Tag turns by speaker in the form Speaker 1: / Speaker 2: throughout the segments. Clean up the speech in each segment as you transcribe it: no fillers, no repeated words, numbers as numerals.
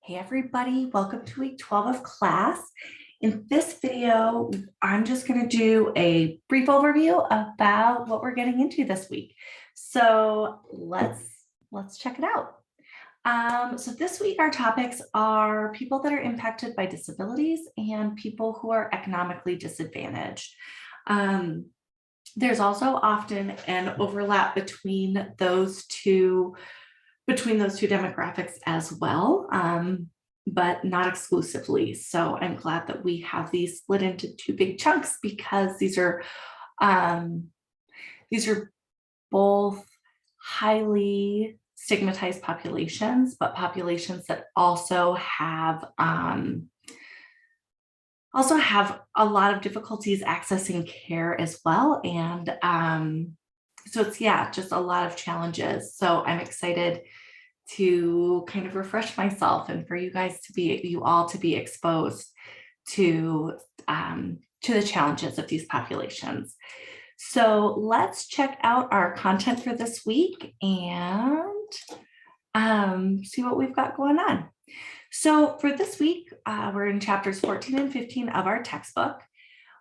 Speaker 1: Hey everybody, welcome to week 12 of class. In this video, I'm just going to do a brief overview about what we're getting into this week. So let's check it out. So this week our topics are people that are impacted by disabilities and people who are economically disadvantaged. There's also often an overlap between those two demographics as well, but not exclusively. So I'm glad that we have these split into two big chunks because these are both highly stigmatized populations, but populations that also have a lot of difficulties accessing care as well. And so it's, just a lot of challenges. So I'm excited to kind of refresh myself and for you all to be exposed to the challenges of these populations. So let's check out our content for this week and see what we've got going on. So for this week, we're in chapters 14 and 15 of our textbook.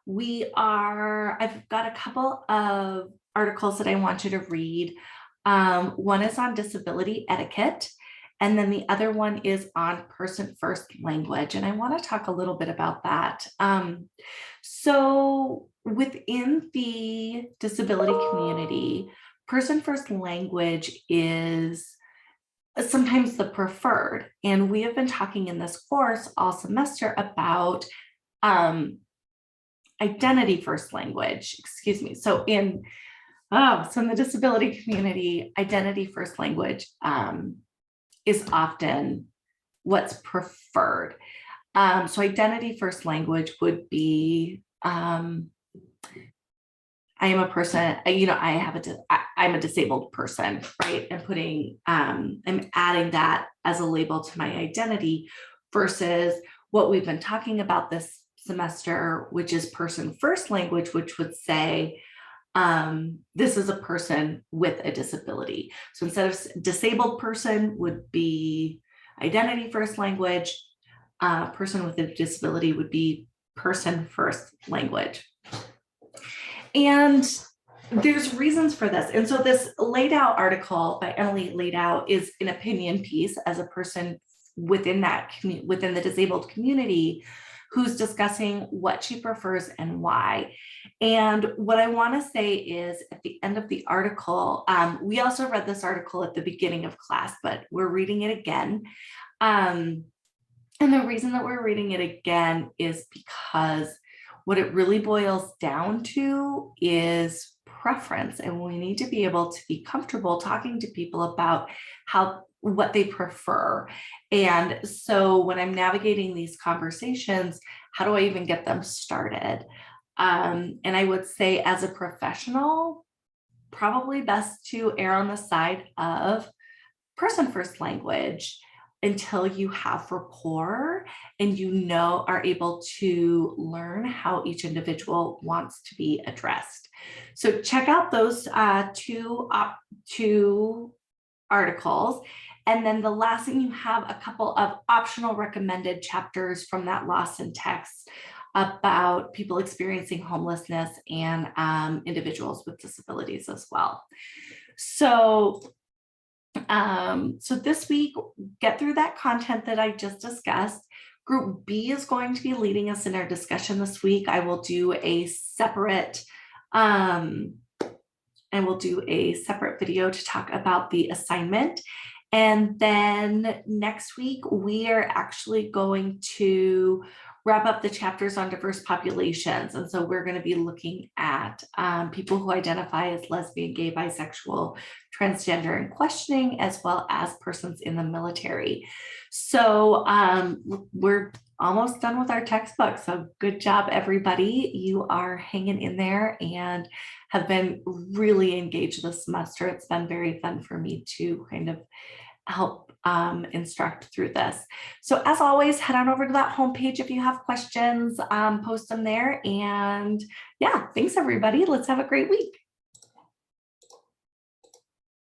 Speaker 1: I've got a couple of articles that I want you to read. One is on disability etiquette, and then the other one is on person first language. And I want to talk a little bit about that. So within the disability community, person first language is sometimes the preferred. And we have been talking in this course all semester about identity first language, So in the disability community, identity first language is often what's preferred. So identity first language would be, I am a person, I'm a disabled person, right? And I'm adding that as a label to my identity versus what we've been talking about this semester, which is person first language, which would say, this is a person with a disability. So instead of disabled person would be identity first language, person with a disability would be person first language. And there's reasons for this. And so this laid out article by Emily laid out is an opinion piece as a person within the disabled community who's discussing what she prefers and why. And what I want to say is at the end of the article, we also read this article at the beginning of class, but we're reading it again. And the reason that we're reading it again is because what it really boils down to is preference. And we need to be able to be comfortable talking to people about what they prefer. And so when I'm navigating these conversations, how do I even get them started? And I would say as a professional, probably best to err on the side of person first language until you have rapport and are able to learn how each individual wants to be addressed. So check out those two articles. And then the last thing, you have a couple of optional recommended chapters from that Lawson text about people experiencing homelessness and individuals with disabilities as well. So this week, get through that content that I just discussed. Group B is going to be leading us in our discussion this week. I will do a separate video to talk about the assignment. And then next week, we are actually going to wrap up the chapters on diverse populations. And so we're going to be looking at people who identify as lesbian, gay, bisexual, transgender, and questioning, as well as persons in the military. So we're almost done with our textbook. So good job, everybody. You are hanging in there and have been really engaged this semester. It's been very fun for me to kind of help instruct through this. So as always, head on over to that homepage if you have questions, post them there. And yeah, thanks everybody. Let's have a great week.